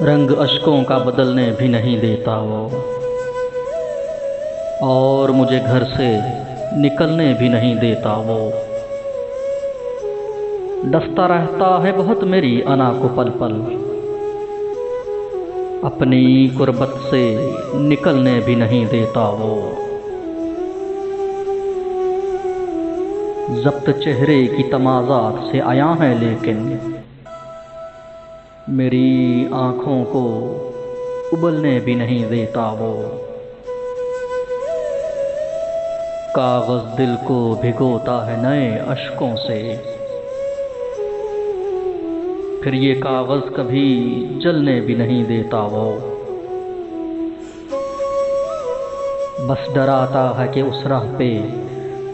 रंग अश्कों का बदलने भी नहीं देता वो, और मुझे घर से निकलने भी नहीं देता वो। डसता रहता है बहुत मेरी अना को पल पल, अपनी गुर्बत से निकलने भी नहीं देता वो। जब्त चेहरे की तमाज़ात से आया है लेकिन मेरी आँखों को उबलने भी नहीं देता वो। कागज़ दिल को भिगोता है नए अश्कों से, फिर ये कागज़ कभी जलने भी नहीं देता वो। बस डराता है कि उस राह पे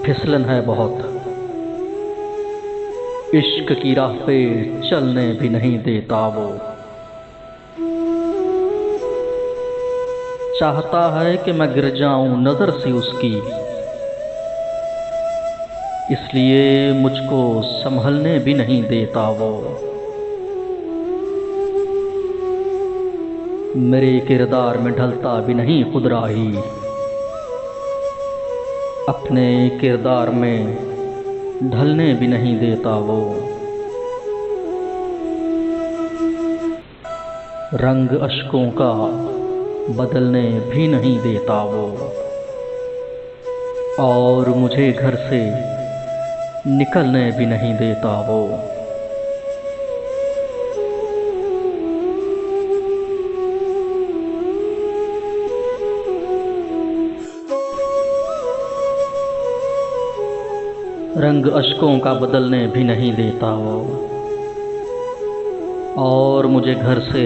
फिसलन है बहुत, इश्क की राह पे चलने भी नहीं देता वो। चाहता है कि मैं गिर जाऊं नजर से उसकी, इसलिए मुझको संभलने भी नहीं देता वो। मेरे किरदार में ढलता भी नहीं खुद राही, अपने किरदार में ढलने भी नहीं देता वो। रंग अश्कों का बदलने भी नहीं देता वो, और मुझे घर से निकलने भी नहीं देता वो। रंग अश्कों का बदलने भी नहीं देता वो, और मुझे घर से